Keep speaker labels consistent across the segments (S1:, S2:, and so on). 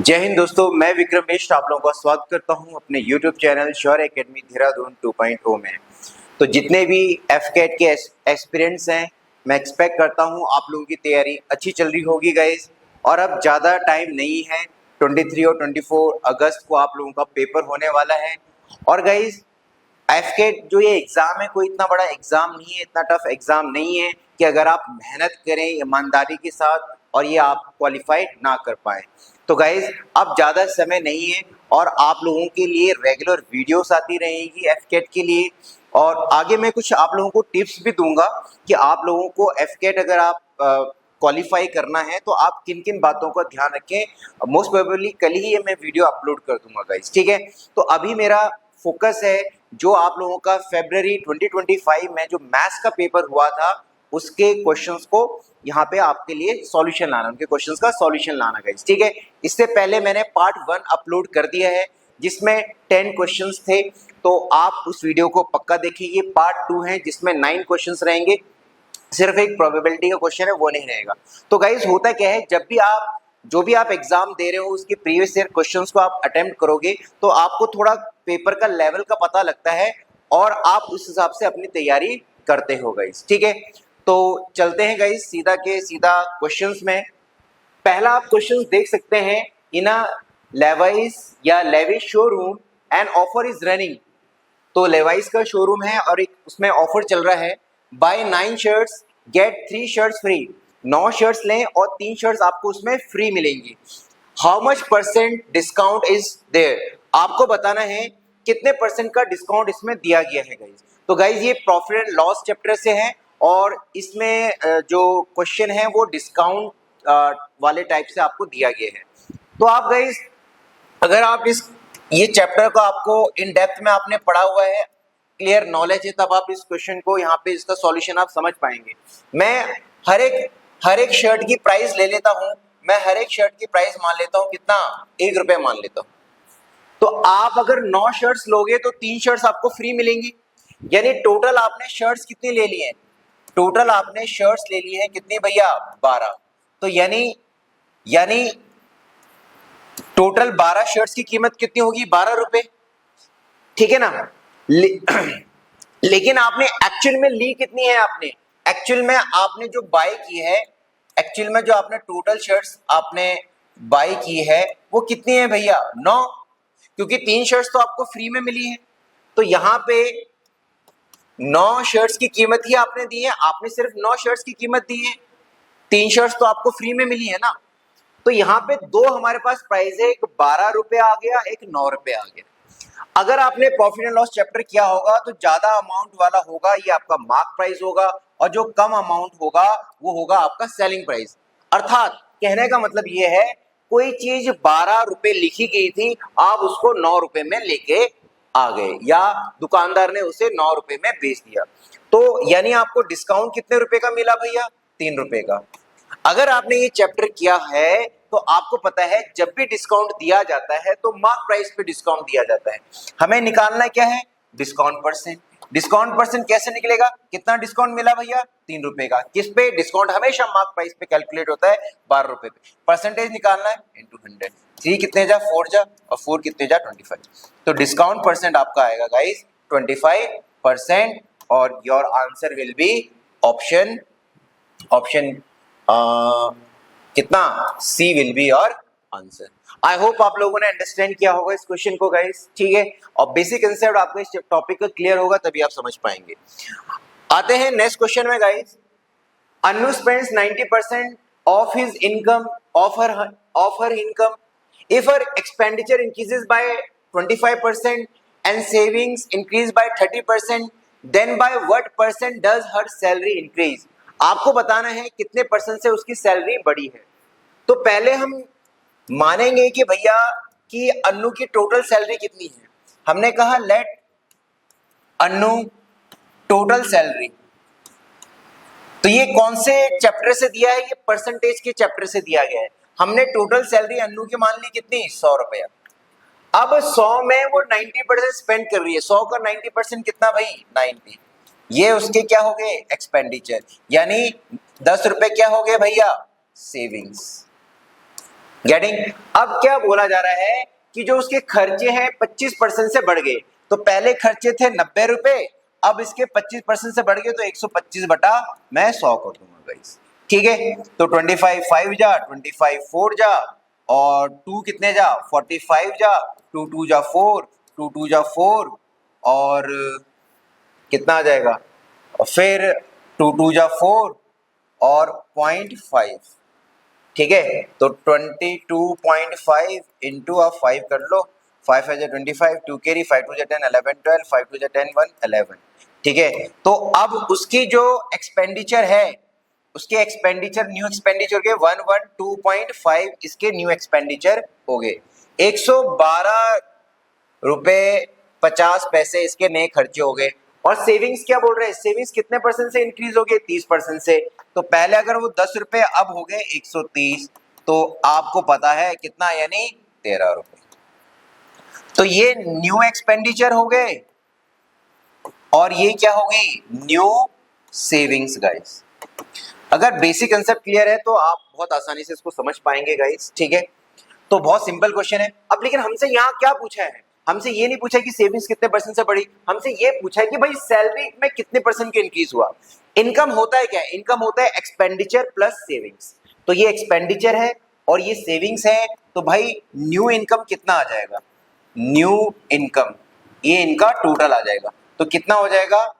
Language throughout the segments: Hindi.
S1: जय हिंद दोस्तों, मैं विक्रम मिश्र आप लोगों का स्वागत करता हूं अपने YouTube channel sure academy Dehradun 2.0 में। तो जितने भी एफकेट के एस्पिरेंट्स हैं, मैं एक्सपेक्ट करता हूं आप लोगों की तैयारी अच्छी चल रही होगी गाइस। और अब ज़्यादा टाइम नहीं है, 23 और 24 अगस्त को आप लोगों का पेपर होने वाला है। और गाइस एफकेट जो ये एग्ज़ाम है, कोई इतना बड़ा एग्ज़ाम नहीं है, इतना टफ एग्ज़ाम नहीं है कि अगर आप मेहनत करें ईमानदारी के साथ और ये आप क्वालिफाई ना कर पाएँ। तो गाइज अब ज़्यादा समय नहीं है और आप लोगों के लिए रेगुलर वीडियोस आती रहेंगी एफकेट के लिए। और आगे मैं कुछ आप लोगों को टिप्स भी दूंगा कि आप लोगों को एफकेट अगर आप क्वालिफाई करना है तो आप किन किन बातों का ध्यान रखें। मोस्ट प्रोबेबली कल ही ये मैं वीडियो अपलोड कर दूंगा गाइज, ठीक है। तो अभी मेरा फोकस है जो आप लोगों का फरवरी 2025 में जो मैथ्स का पेपर हुआ था उसके क्वेश्चंस को यहाँ पे आपके लिए सॉल्यूशन लाना, उनके क्वेश्चंस का सॉल्यूशन लाना गाइस, ठीक है। इससे पहले मैंने पार्ट 1 अपलोड कर दिया है जिसमें 10 क्वेश्चंस थे, तो आप उस वीडियो को पक्का देखिए। पार्ट 2 है जिसमें 9 क्वेश्चंस रहेंगे, सिर्फ एक प्रोबेबिलिटी का क्वेश्चन है वो नहीं रहेगा। तो गाइस होता क्या है, जब भी आप जो भी आप एग्जाम दे रहे हो उसके प्रीवियस ईयर क्वेश्चंस को आप अटेम्प्ट करोगे तो आपको थोड़ा पेपर का लेवल का पता लगता है और आप उस हिसाब से अपनी तैयारी करते हो गाइस, ठीक है। तो चलते हैं गाइस सीधा के सीधा क्वेश्चंस में। पहला आप क्वेश्चंस देख सकते हैं, इन अ लेवाइस या Levi's showroom and offer is running. तो लेवाइस का शोरूम है और एक उसमें ऑफर चल रहा है, buy 9 shirts get 3 shirts free. 9 shirts लें और 3 शर्ट्स आपको उसमें फ्री मिलेंगी। How much percent discount is there, आपको बताना है कितने परसेंट का डिस्काउंट इसमें दिया गया है गाइज। तो गाइज ये प्रॉफिट एंड लॉस चैप्टर से है और इसमें जो क्वेश्चन है वो डिस्काउंट वाले टाइप से आपको दिया गया है। तो आप गाइज अगर आप इस ये चैप्टर को आपको इन डेप्थ में आपने पढ़ा हुआ है, क्लियर नॉलेज है, तब आप इस क्वेश्चन को यहाँ पे इसका सॉल्यूशन आप समझ पाएंगे। मैं हर एक शर्ट की प्राइस ले लेता हूँ, मैं हर एक शर्ट की प्राइस मान लेता हूँ कितना, 1 रुपये मान लेता हूँ। तो आप अगर 9 शर्ट्स लोगे तो 3 शर्ट्स आपको फ्री मिलेंगी, यानी टोटल आपने शर्ट्स कितनी ले ली है, टोटल आपने शर्ट्स ले ली है कितनी भैया, 12। तो यानी टोटल 12 शर्ट्स की कीमत कितनी होगी, 12 रुपए, ठीक है ना। लेकिन आपने एक्चुअल में ली कितनी है, आपने एक्चुअल में आपने जो बाय की है, एक्चुअल में जो आपने टोटल शर्ट्स आपने बाय की है वो कितनी है भैया, 9, क्योंकि 3 शर्ट्स तो आपको फ्री में मिली है। तो यहाँ पे 9 शर्ट्स की कीमत ही आपने दी है, आपने सिर्फ 9 शर्ट्स की कीमत दी है, 3 शर्ट्स तो आपको फ्री में मिली है ना। तो यहाँ पे दो हमारे पास प्राइस है, एक 12 रुपए आ गया, एक 9 रुपए आ गया। अगर आपने प्रॉफिट एंड लॉस चैप्टर किया होगा तो ज्यादा अमाउंट वाला होगा ये आपका मार्क प्राइस होगा और जो कम अमाउंट होगा वो होगा आपका सेलिंग प्राइस। अर्थात कहने का मतलब ये है, कोई चीज 12 रुपए लिखी गई थी, आप उसको 9 रुपए में लेके आ गए या दुकानदार ने उसे 9 रुपए में बेच दिया। तो यानी आपको डिस्काउंट कितने रुपए का मिला भैया, 3 रुपए का। अगर आपने ये चैप्टर किया है तो आपको पता है जब भी डिस्काउंट दिया जाता है तो मार्क प्राइस पे डिस्काउंट दिया जाता है। हमें निकालना क्या है, डिस्काउंट परसेंट। डिस्काउंट परसेंट कैसे निकलेगा, कितना डिस्काउंट मिला भैया, 3 रुपए का। किस पे डिस्काउंट, हमेशा मार्क प्राइस पे कैलकुलेट होता है, 12 रुपए पे। परसेंटेज निकालना है इंटू 100, 3 कितने जा 4 जा और 4 कितने जा 25। तो डिस्काउंट परसेंट आपका आएगा गाइस 25% और your answer will be option कितना, C will be your answer. I hope आप लोगों ने अंडरस्टैंड किया होगा इस क्वेश्चन को गाइस, ठीक है। और बेसिक कंसेप्ट आपको इस टॉपिक का क्लियर होगा तभी आप समझ पाएंगे। आते हैं नेक्स्ट क्वेश्चन में guys. Anu spends 90% of his income of her income if her expenditure increases by 25% and savings increase by 30%, then by what percent does her salary increase? आपको बताना है कितने परसेंट से उसकी सैलरी बढ़ी है। तो पहले हम मानेंगे कि भैया कि अन्नू की टोटल सैलरी कितनी है। हमने कहा लेट अन्नू टोटल सैलरी, तो ये कौन से चैप्टर से दिया है, ये परसेंटेज के चैप्टर से दिया गया है। हमने टोटल सैलरी अन्नू की मान ली कितनी, 100 रुपया। अब 100 में वो 90% स्पेंड कर रही है, 100 का 90% कितना भाई, 90। ये उसके क्या हो गए, एक्सपेंडिचर, यानी 10 रुपए क्या हो गए भैया, सेविंग्स। गेटिंग। अब क्या बोला जा रहा है कि जो उसके खर्चे हैं 25% से बढ़ गए, तो पहले खर्चे थे 90 रुपए, अब इसके 25% से बढ़ गए तो 125 बटा मैं 100 कर दूंगा गाइस। ठीक है, तो 25 5 जा, 25 4 जा, और 2 कितने जा 45 जा, 2 2 जा 4, 2 2 जा 4, और कितना आ जाएगा, और फिर 2 2 जा 4 और 0.5। ठीक है, तो 22.5 इंटू आप 5 कर लो, 5 है 25, 2 कैरी, 5 टू 10 11 12, 5 टू 10 1 11। ठीक है, तो अब उसकी जो एक्सपेंडिचर है, उसके एक्सपेंडिचर न्यू एक्सपेंडिचर के 112.5 इसके न्यू एक्सपेंडिचर हो गए, 112 रुपए 50 पैसे इसके नए खर्चे हो गए। और सेविंग्स क्या बोल रहे हैं, सेविंग्स कितने परसेंट से इंक्रीज हो गए, 30% से। तो पहले अगर वो 10 रुपए अब हो गए 130, तो आपको पता है कितना, यानी 13 रुपए। तो ये न्यू एक्सपेंडिचर हो गए और ये क्या हो गई, न्यू सेविंग्स गाइस। अगर बेसिक कंसेप्ट क्लियर है तो आप बहुत आसानी से इसको समझ पाएंगे गाइस। ठीक है, तो बहुत सिंपल क्वेश्चन है। अब लेकिन हमसे यहाँ क्या पूछा है, हमसे ये नहीं पूछा कि सेविंग्स कितने परसेंट से बढ़ी, हमसे ये पूछा है कि भाई सैलरी में कितने परसेंट के इंक्रीज हुआ। इनकम होता है क्या, इनकम होता है एक्सपेंडिचर प्लस सेविंग्स। तो ये एक्सपेंडिचर है और ये सेविंग्स है, तो भाई न्यू इनकम कितना आ जाएगा, न्यू इनकम, ये इनका टोटल आ जाएगा। तो कितना हो जाएगा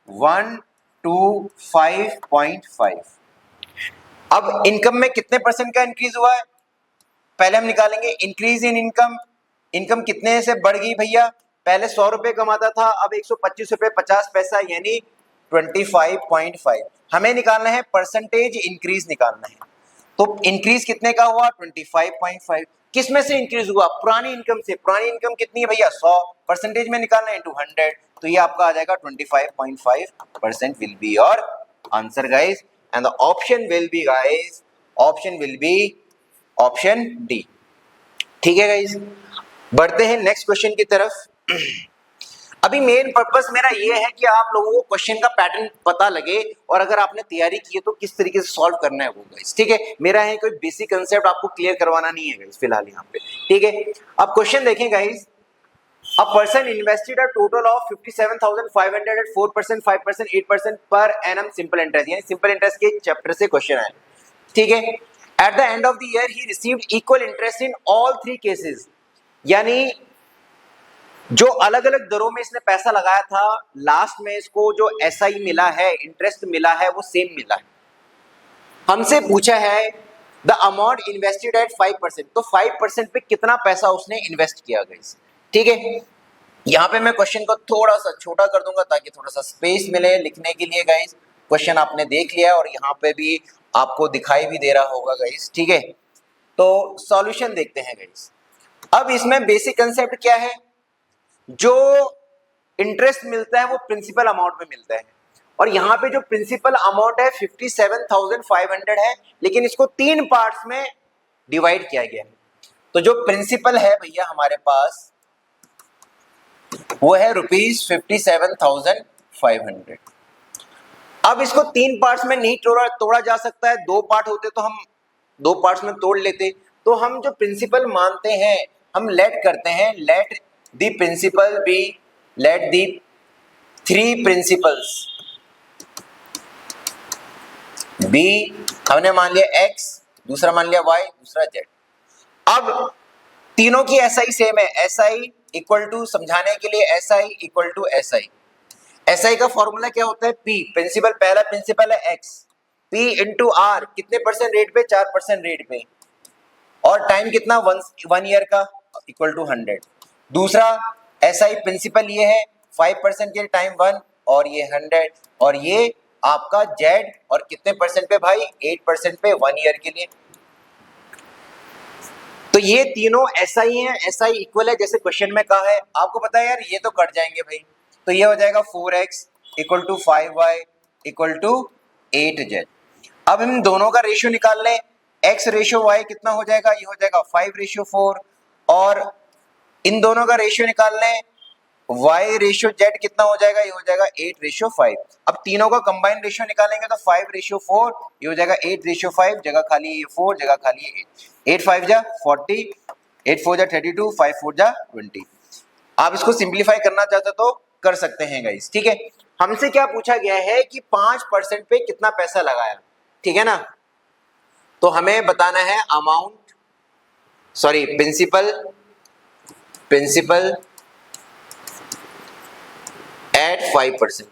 S1: 125.5। अब इनकम में कितने परसेंट का इंक्रीज हुआ है, पहले हम निकालेंगे इंक्रीज इन इनकम। इनकम कितने से बढ़ गई भैया, पहले 100 रुपए कमाता था, अब 125 रुपए 50 पैसा, यानी 25.5। हमें निकालना है परसेंटेज इंक्रीज निकालना है। तो इंक्रीज कितने का हुआ 25.5। किस में से इंक्रीज हुआ, पुरानी इनकम से। पुरानी इनकम कितनी है भैया 100, परसेंटेज में निकालना है 100, तो ये आपका आ जाएगा 25.5% will be your answer guys, and the option will be guys, option will be option D. ठीक है गाइस, बढ़ते हैं नेक्स्ट क्वेश्चन की तरफ। अभी मेन पर्पस मेरा ये है कि आप लोगों को क्वेश्चन का पैटर्न पता लगे, और अगर आपने तैयारी की है तो किस तरीके से सॉल्व करना है वो गाइस। ठीक है, मेरा है कोई बेसिक कंसेप्ट आपको क्लियर करवाना नहीं है गाइस फिलहाल यहाँ पे। ठीक है, अब क्वेश्चन देखें guys. A person invested a total of 57,500 at 4%, 5%, 8% per annum simple interest, यानी simple interest के चैप्टर से क्वेश्चन है। ठीक है, at the end of the year he received equal interest in all three cases, यानी जो अलग अलग दरों में इसने पैसा लगाया था, लास्ट में इसको जो एसआई मिला है, इंटरेस्ट मिला है, वो सेम मिला है। हमसे पूछा है द अमाउंट इन्वेस्टेड एट 5%, तो 5% पे कितना पैसा उसने इन्वेस्ट किया गाइस। ठीक है, यहाँ पे मैं क्वेश्चन को थोड़ा सा छोटा कर दूंगा ताकि थोड़ा सा स्पेस मिले लिखने के लिए गाइस। क्वेश्चन आपने देख लिया और यहाँ पे भी आपको दिखाई भी दे रहा होगा गाइस। ठीक है, तो सॉल्यूशन देखते हैं गाइस। अब इसमें बेसिक कंसेप्ट क्या है, जो इंटरेस्ट मिलता है वो प्रिंसिपल अमाउंट में मिलता है, और यहाँ पे जो प्रिंसिपल अमाउंट है 57,500 है, लेकिन इसको 3 पार्ट्स में डिवाइड किया गया है। तो जो प्रिंसिपल है भैया हमारे पास वो है ₹57,500। अब इसको 3 पार्ट्स में नहीं तोड़ा जा सकता है, 2 पार्ट होते तो हम 2 पार्ट्स में तोड़ लेते। तो हम जो प्रिंसिपल मानते हैं, हम लेट करते हैं, let the principal be, let the 3 principals be, हमने मान लिया x, दूसरा मान लिया y, दूसरा z। अब तीनों की SI सेम है, SI इक्वल टू, समझाने के लिए SI equal to SI। SI का फॉर्मूला क्या होता है, P, प्रिंसिपल, पहला प्रिंसिपल है x, P इंटू R, कितने परसेंट रेट पे, 4% रेट पे, और टाइम कितना 1 ईयर का, इक्वल टू 100। दूसरा SI प्रिंसिपल ये है 5% के टाइम 1, और ये 100, और ये आपका Z, और कितने परसेंट पे भाई, 8% पे 1 ईयर के लिए। तो ये तीनों SI हैं, SI इक्वल है जैसे क्वेश्चन में कहा है। आपको पता है यार ये तो कट जाएंगे भाई, तो ये हो जाएगा 4x equal to 5y equal to 8z। अब हम दोनों का रेशियो निकाल लें, x रेशियो y कितना हो जाएगा, ये हो जाएगा 5:4, और इन दोनों का रेशियो निकाल लें y रेशियो z कितना हो जाएगा, ये हो जाएगा 8:5। अब तीनों का कंबाइंड रेशियो निकालेंगे तो 5:4, ये हो जाएगा 8:5, जगह खाली है 4, जगह खाली है 8, 8 5 जा 40, 8 4 जा 32, 5 4 जा 20। आप इसको सिंप्लीफाई करना चाहते तो कर सकते हैं गाइस, ठीक है। हमसे क्या पूछा गया है कि 5% पे कितना पैसा लगाया, ठीक है ना। तो हमें बताना है अमाउंट, सॉरी प्रिंसिपल एट 5%।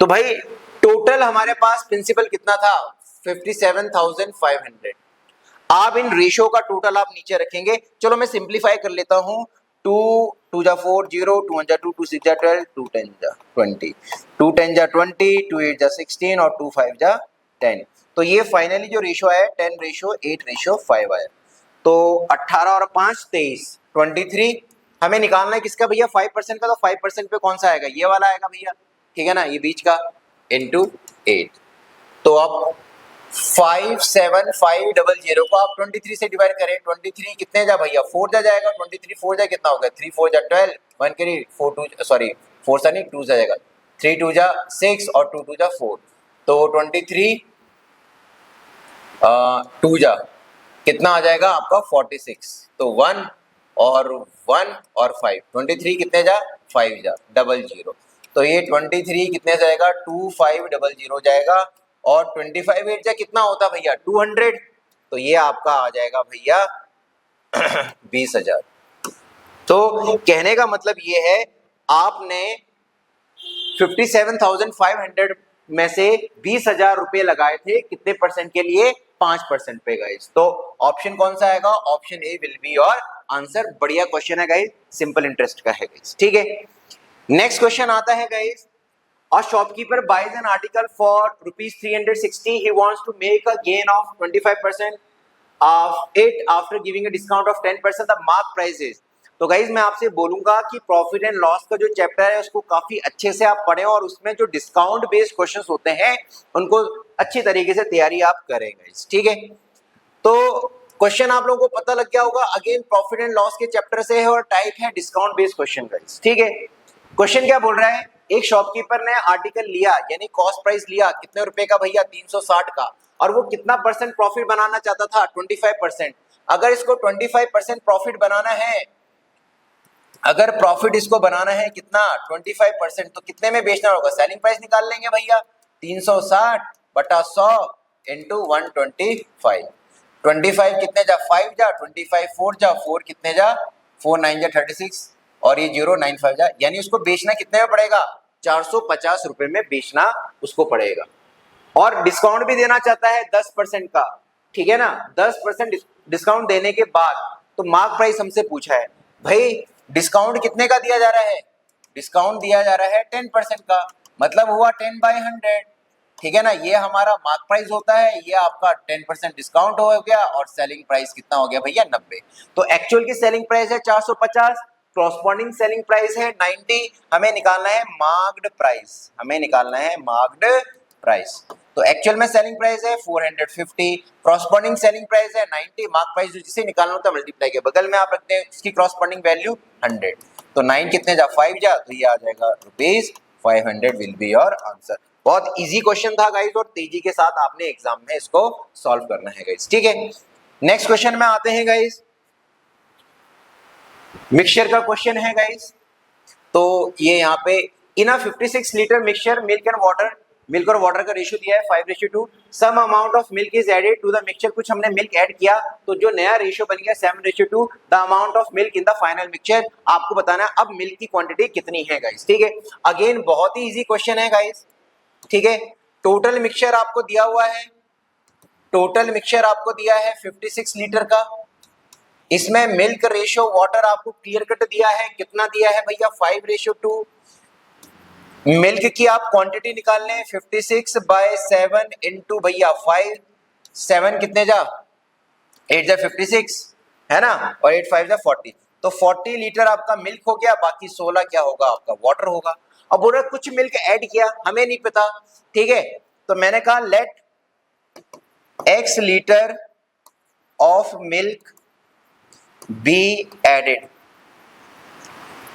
S1: तो भाई टोटल हमारे पास प्रिंसिपल कितना था, 57,500। आप इन रेशियो का टोटल आप नीचे रखेंगे। चलो मैं सिंप्लीफाई कर लेता हूं। 2 2 जा 4 0, 2 1 जा 2, 2 6 जा 12, 2 10 जा 20, 2 10 जा 20, 2 8 जा 16 और 2 5 जा 10। तो ये फाइनली जो रेशियो है 10:8:5 आया। तो 18 और 5 23, 23। हमें निकालना है किसका भैया, 5% का। तो 5% पे कौन सा आएगा, ये वाला आएगा भैया, ठीक है ना, ये बीच का इंटू 8। तो अब 57500 को आप 23 से डिवाइड करें। 23 कितने जा भैया, 4 जा जाएगा। 23 4 जा कितना होगा, 3 4 जा 12, 1 करी 4 2 सॉरी 4 सा नहीं 2 जाएगा, 3 2 जा 6 और 2 2 जा 4। तो 23 2 जा कितना आ जाएगा आपका 46। तो 1 और 5, 23 कितने जा 5 जा 00। तो ये 23 कितने जाएगा 2500 जाएगा। और 25 8 जा कितना होता भैया 200। तो ये आपका आ जाएगा भैया 20,000। तो कहने का मतलब ये है आपने 57,500 में से 20,000 रुपए लगाए थे, कितने परसेंट के लिए, 5% पे गाइस। तो ऑप्शन कौन सा आएगा, option A will be your answer. बढ़िया क्वेश्चन है गाइस, सिंपल इंटरेस्ट का है गाइस, ठीक है। नेक्स्ट क्वेश्चन आता है guys, a shopkeeper buys an article for rupees 360. He wants to make a gain of 25% of it after giving a discount of 10%. The mark price is, तो गाइज मैं आपसे बोलूंगा कि प्रॉफिट एंड लॉस का जो चैप्टर है उसको काफी अच्छे से आप पढ़ें और उसमें जो डिस्काउंट बेस्ड क्वेश्चंस होते हैं उनको अच्छी तरीके से तैयारी आप करें गाइज, ठीक है। तो क्वेश्चन आप लोगों को पता लग गया होगा, अगेन प्रॉफिट एंड लॉस के चैप्टर से है और टाइप है डिस्काउंट बेस्ड क्वेश्चन गाइज, ठीक है। क्वेश्चन क्या बोल रहा है, एक शॉपकीपर ने आर्टिकल लिया यानी कॉस्ट प्राइस लिया कितने रुपए का भैया 360 का, और वो कितना परसेंट प्रॉफिट बनाना चाहता था 25%। अगर इसको 25% प्रॉफिट बनाना है, अगर प्रॉफिट इसको बनाना है कितना 25%, तो कितने में बेचना होगा, सेलिंग प्राइस निकाल लेंगे भैया 360 बटा 100 इंटू 125। 25 कितने जा 5 जा, 25 4 जा 4 कितने जा 4 9 जा 36 और ये 095 जा, यानी उसको बेचना कितने में पड़ेगा 450 रुपए में बेचना उसको पड़ेगा। और डिस्काउंट भी देना चाहता है 10% का, ठीक है ना। 10% डिस्काउंट देने के बाद तो मार्क प्राइस हमसे पूछा है, भाई डिस्काउंट कितने का दिया जा रहा है, डिस्काउंट दिया जा रहा है 10% का, मतलब हुआ 10/100, ठीक है ना। ये हमारा मार्क प्राइस होता है, ये आपका 10% डिस्काउंट हो गया और सेलिंग प्राइस कितना हो गया भैया 90। तो एक्चुअल की सेलिंग प्राइस है 450, कॉरस्पॉन्डिंग सेलिंग प्राइस है 90। हमें निकालना है मार्क्ड प्राइस, हमें निकालना है मार्क्ड प्राइस। तो एक्चुअल में सेलिंग प्राइस है 450, कॉरस्पॉन्डिंग सेलिंग प्राइस है 90, मार्क प्राइस जिसे निकालना होता है मल्टीप्लाई के बगल में आप रखते हैं इसकी कॉरस्पॉन्डिंग वैल्यू 100। तो 9 कितने जा 5 जा, तो ये आ जाएगा ₹500 विल बी योर आंसर। बहुत इजी क्वेश्चन था गाइस और तेजी के साथ आपने एग्जाम में इसको सॉल्व करना है गाइस, ठीक है। नेक्स्ट क्वेश्चन में आते हैं गाइस, मिक्सचर का क्वेश्चन है गाइस। तो ये यहाँ पे in a 56 litre mixture milk और वाटर का रेशियो दिया है 5:2। Some amount of milk is added to the mixture, कुछ हमने मिल्क ऐड किया तो जो नया रेशियो बन गया 7:2। The amount of milk in the final mixture, आपको बताना है अब मिल्क की क्वांटिटी कितनी है गाइस, ठीक है। अगेन बहुत ही इजी क्वेश्चन है गाइस, ठीक है। टोटल मिक्सचर आपको दिया हुआ है, टोटल मिक्सचर आपको दिया है 56 लीटर का, इसमें मिल्क रेशियो वाटर आपको क्लियर कट दिया है, कितना दिया है भैया 5:2। मिल्क की आप क्वांटिटी निकाल लें 56/7 इंटू भैया 5, 7 कितने जा 8 जा 56 है ना, और 8 5 जा 40। तो 40 लीटर आपका मिल्क हो गया, बाकी 16 क्या होगा आपका वाटर होगा। अब बोल रहे कुछ मिल्क ऐड किया, हमें नहीं पता, ठीक है। तो मैंने कहा let X litre of milk be added,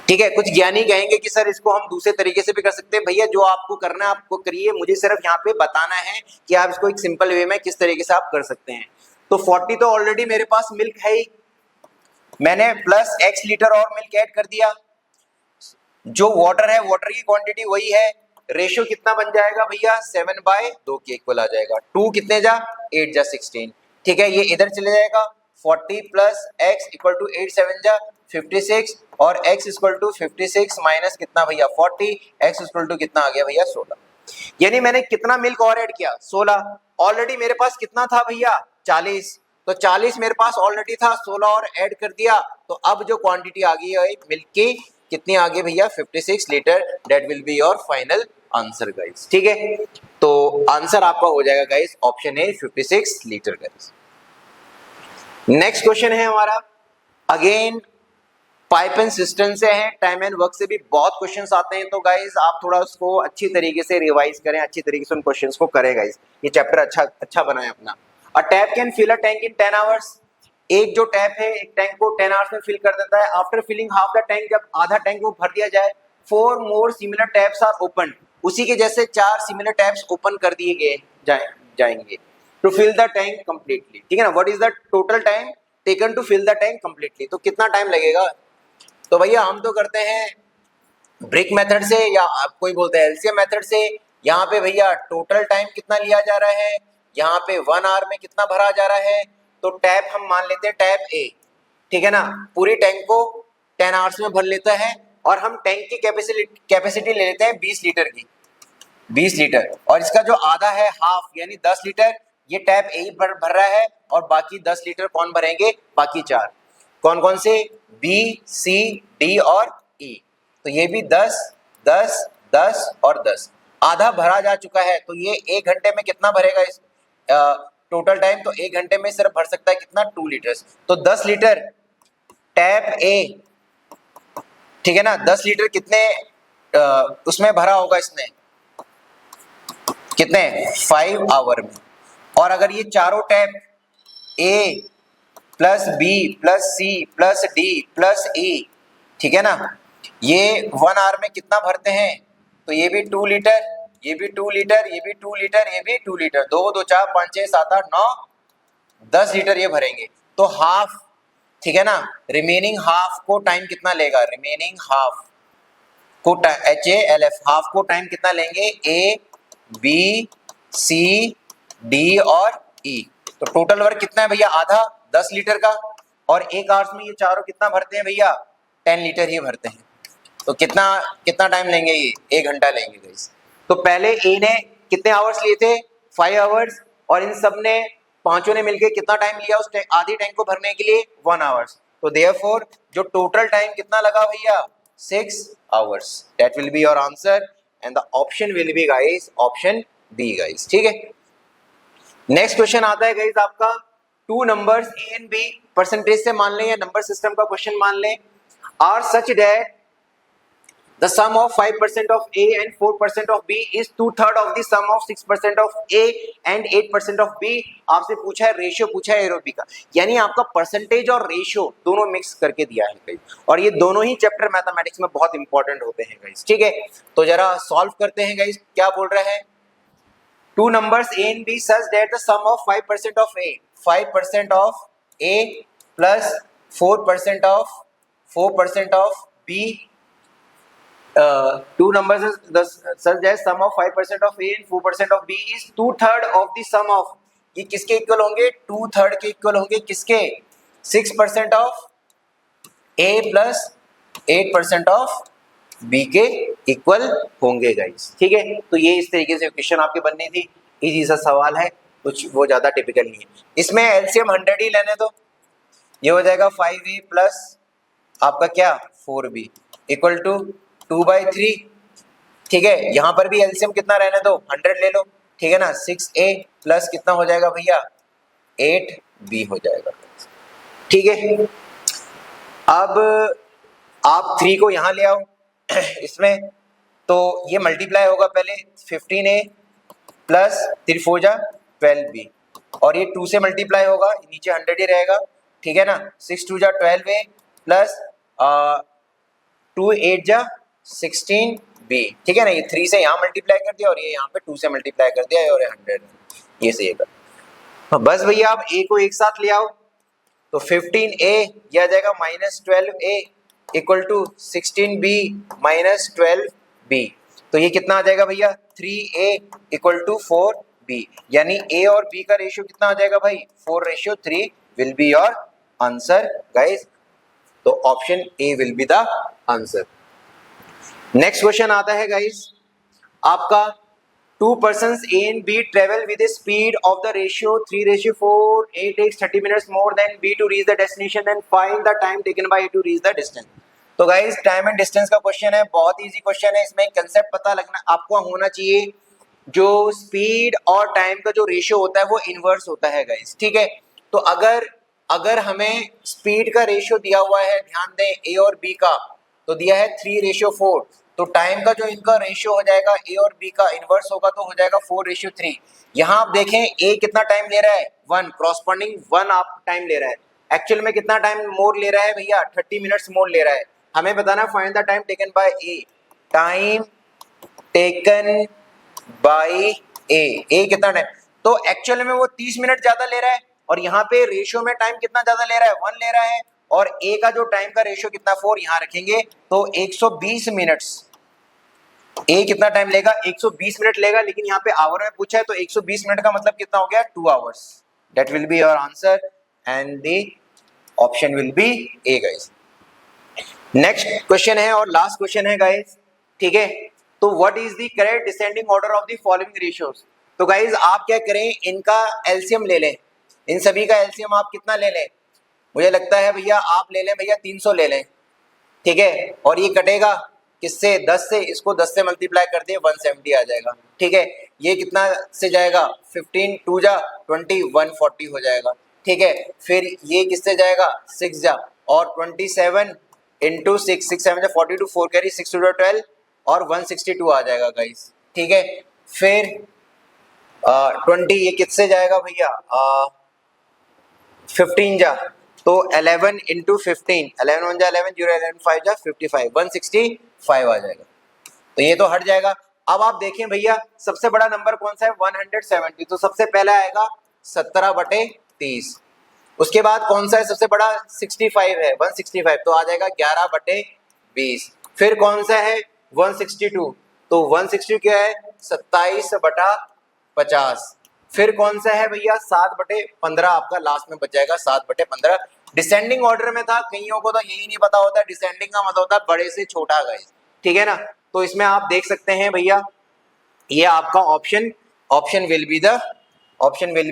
S1: ठीक है, कुछ ज्ञानी कहेंगे कि सर इसको हम दूसरे तरीके से भी कर सकते हैं। भैया जो आपको करना है आपको करिए, मुझे सिर्फ यहाँ पे बताना है कि आप इसको एक सिंपल वे में किस तरीके से आप कर सकते हैं। तो 40 तो ऑलरेडी मेरे पास मिल्क है ही, मैंने प्लस x लीटर और मिल्क ऐड कर दिया। जो वाटर है, वाटर की क्वांटिटी वही है, रेशियो कितना बन जाएगा भैया 7/2 के इक्वल आ जाएगा। 2 कितने जा 8 जा 16, ठीक है, ये इधर चले जाएगा। 40 प्लस x इक्वल टू 8 7 जा 56 और x इक्वल टू 56 माइनस कितना भैया 40, x इक्वल टू कितना आ गया भैया 16। यानी मैंने कितना मिल्क और ऐड किया 16। ऑलरेडी मेरे पास कितना था भैया 40, तो 40 मेरे पास ऑलरेडी था, 16 और ऐड कर दिया। तो अब जो क्वांटिटी आ गई है मिल्क की कितनी आ गई भैया 56 litre. That will be your final answer guys, ठीक है। तो आंसर आपका हो जाएगा guys option A 56 litre guys. Next question है हमारा अगेन पाइप एंड सिस्टम से है, टाइम एंड वर्क से भी बहुत क्वेश्चंस आते हैं। तो गाइस आप थोड़ा उसको अच्छी तरीके से रिवाइज करें, अच्छी तरीके से उन क्वेश्चंस को करें गाइस। ये चैप्टर अच्छा बना है अपना। A tap can fill a tank in 10 hours. एक जो टैप है एक टैंक को 10 आवर्स में फिल कर देता है। After filling half the tank, जब आधा टैंक को भर दिया जाए, 4 more similar taps are open. उसी के जैसे 4 सिमिलर टैप्स ओपन कर दिए गए जाएंगे to fill the tank completely, ठीक है ना। What is the total time taken to fill the tank completely. तो कितना टाइम लगेगा। तो भैया हम तो करते हैं ब्रिक मेथड से या आप कोई बोलते हैं एलसीएम मेथड से। यहाँ पे भैया टोटल टाइम कितना लिया जा रहा है, यहाँ पे 1 आवर में कितना भरा जा रहा है। तो टैप हम मान लेते हैं टैप ए, ठीक है ना, पूरी टैंक को 10 आवर्स में भर लेता है। और हम टैंक की कैपेसिटी ले लेते हैं 20 लीटर की, 20 लीटर। और इसका जो आधा है हाफ यानी 10 लीटर, ये टैप ए भर रहा है और बाकी 10 लीटर कौन भरेंगे, बाकी 4 कौन कौन से, बी सी डी और ई। तो ये भी 10 10 10 और 10 आधा भरा जा चुका है। तो ये 1 घंटे में कितना भरेगा इस टोटल टाइम। तो 1 घंटे में सिर्फ भर सकता है कितना 2 लीटर्स। तो 10 लीटर टैप ए, ठीक है ना, 10 लीटर कितने उसमें भरा होगा इसने, कितने 5 आवर में। और अगर ये चारों tap A plus B plus C plus D plus E, ठीक है ना, ये 1 आवर में कितना भरते हैं। तो ये भी 2 लीटर, ये भी 2 लीटर, ये भी 2 लीटर, ये भी 2 लीटर, 2 2 4 5 6 7 8 9 10 लीटर ये भरेंगे। तो हाफ, ठीक है ना, रिमेनिंग हाफ को टाइम कितना लेगा, रिमेनिंग हाफ को HALF हाफ को टाइम कितना लेंगे, ए बी सी डी और ई। तो टोटल वर्क कितना है भैया, आधा 10 लीटर का। और 1 आवर्स में ये चारों कितना भरते हैं भैया 10 लीटर ही भरते हैं। तो कितना कितना टाइम लेंगे, ये 1 घंटा लेंगे गाइस। तो पहले ए ने कितने आवर्स लिए थे 5 आवर्स, और इन सब ने पांचों ने मिलकर कितना टाइम लिया उस आधी टैंक को भरने के लिए 1 आवर्स। तो देयरफॉर जो टोटल टाइम कितना लगा भैया 6 hours. That will be your answer and the option will be guys option B guys, ठीक है। नेक्स्ट क्वेश्चन आता है गाइस आपका 2 numbers A and B percentage से मान लें या नंबर सिस्टम का क्वेश्चन मान लें, are such that the sum of 5% of A and 4% of B is 2/3 of the sum of 6% of A and 8% of B। आपसे पूछा है रेशियो, पूछा है एरोबी का, यानी आपका परसेंटेज और रेशियो दोनों मिक्स करके दिया है गाइस। और ये दोनों ही चैप्टर मैथमेटिक्स में बहुत इंपॉर्टेंट होते हैं गाइस, ठीक है। तो जरा सॉल्व करते हैं गाइस। क्या बोल रहे हैं, 2 numbers A and B such that the sum of 5% of A, 5% of A plus 4% of B, 2 numbers such that sum of 5% of A and 4% of B is 2/3 of the sum of, ये किसके इक्वल होंगे 2/3 के इक्वल होंगे, किसके 6% of A plus 8% of B के इक्वल होंगे गाइस, ठीक है। तो ये इस तरीके से क्वेश्चन आपके बननी थी, इजी सा सवाल है, कुछ वो ज्यादा टिपिकल नहीं है। इसमें एलसीएम 100 ही लेने दो, ये हो जाएगा 5A प्लस आपका क्या 4B इक्वल टू 2/3, ठीक है। यहां पर भी एलसीएम कितना रहने दो 100 ले लो, ठीक है ना। 6A प्लस कितना हो जाएगा भैया 8B हो जाएगा, ठीक है। अब आप 3 को यहां ले आओ इसमें, तो ये मल्टीप्लाई होगा पहले 15A प्लस 3 4 जा 12B, और ये 2 से मल्टीप्लाई होगा, नीचे 100 ही रहेगा, ठीक है ना। 6 2 जा 12A प्लस 2 8 जा 16b, ठीक है ना। ये 3 से यहाँ मल्टीप्लाई कर दिया और ये यहाँ पे 2 से मल्टीप्लाई कर दिया और 100, ये सही है। बस भैया आप a को एक साथ ले आओ, तो 15a यह आ जाएगा -12a equal to 16b minus 12b। तो ये कितना आ जाएगा भैया 3a इक्वल टू 4b, यानी a और b का रेशियो कितना आ जाएगा भाई 4:3 will be your answer guys. तो option A will be the answer. Next question आता है गाइस आपका, 2 persons A and B travel with a speed of the ratio 3:4. A takes 30 minutes more than B to reach the destination, then find the time taken by A to reach the distance. तो गाइस टाइम एंड डिस्टेंस का क्वेश्चन है, बहुत इजी क्वेश्चन है। इसमें कंसेप्ट पता लगना आपको होना चाहिए, जो स्पीड और टाइम का जो रेशियो होता है वो इनवर्स होता है गाइस, ठीक है। तो अगर हमें स्पीड का रेशियो दिया हुआ है, ध्यान दें ए और बी का, तो दिया है 3:4, तो टाइम का जो इनका रेशियो हो जाएगा ए और बी का इनवर्स होगा तो हो जाएगा 4:3। यहाँ आप देखें ए कितना टाइम ले रहा है 1, कॉरस्पॉन्डिंग 1 आप टाइम ले रहा है, एक्चुअल में कितना टाइम मोर ले रहा है भैया 30 मिनट्स मोर ले रहा है। हमें बताना find the time taken by A, time taken by A कितना टाइम, तो एक्चुअल में वो 30 मिनट ज्यादा ले रहा है और यहाँ पे रेशियो में टाइम कितना ज्यादा ले रहा है 1 ले रहा है, और ए का जो टाइम का रेशियो कितना 4 यहाँ रखेंगे तो 120 मिनट्स। ए कितना टाइम लेगा 120 मिनट लेगा, लेकिन यहाँ पे आवर में पूछा है तो 120 मिनट का मतलब कितना हो गया 2 hours. That will be your answer and the option will B A guys. Next question है और लास्ट क्वेश्चन है गाइस, ठीक है। तो what is the correct descending order of the following ratios. तो गाइस आप क्या करें, इनका एलसीएम ले लें, इन सभी का एलसीएम आप कितना ले लें, मुझे लगता है भैया आप ले लें भैया 300 ले लें, ठीक है। और ये कटेगा किससे 10 से, इसको 10 से मल्टीप्लाई कर दे 170 आ जाएगा, ठीक है। ये कितना से जाएगा 15 2 जा 20 140 हो जाएगा, ठीक है। फिर ये किससे जाएगा 6 जा, और 27 इंटू 6 6 7 42 4 कैरी 6 2 12 और 162 आ जाएगा गाइस, ठीक है। फिर 20 ये किससे जाएगा भैया 15 जा, तो 11 इंटू 15 11 1 जा 11 0 11 5 जा 55 165 आ जाएगा, तो ये तो हट जाएगा। अब आप देखें भैया सबसे बड़ा नंबर कौन सा है 170, तो सबसे पहला आएगा 17/30। उसके बाद कौन सा है सबसे बड़ा 65 है 165, तो आ जाएगा 11/20। फिर कौन सा है 162, तो 162 क्या है 27/50। फिर कौन सा है भैया 7/15, आपका लास्ट में बच जाएगा 7/15। डिसेंडिंग ऑर्डर में था, कईयों को तो यही नहीं पता होता, डिसेंडिंग का मतलब होता है बड़े से छोटा गाइस, ठीक है ना। तो इसमें आप देख सकते हैं भैया ये आपका option will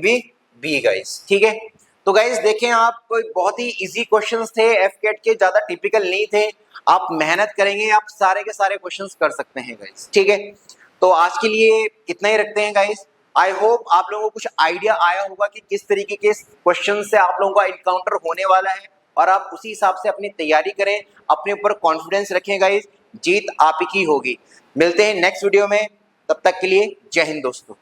S1: be B guys, ठीक है। तो गाइस देखें आप, बहुत ही इजी क्वेश्चंस थे एफकेट के, ज्यादा टिपिकल नहीं थे। आप मेहनत करेंगे आप सारे के सारे क्वेश्चंस कर सकते हैं गाइस, ठीक है। तो आज के लिए इतना ही रखते हैं गाइस। आई होप आप लोगों को कुछ आइडिया आया होगा कि किस तरीके के क्वेश्चन से आप लोगों का इनकाउंटर होने वाला है, और आप उसी हिसाब से अपनी तैयारी करें, अपने ऊपर कॉन्फिडेंस रखें गाइस, जीत आप ही की होगी। मिलते हैं नेक्स्ट वीडियो में, तब तक के लिए जय हिंद दोस्तों।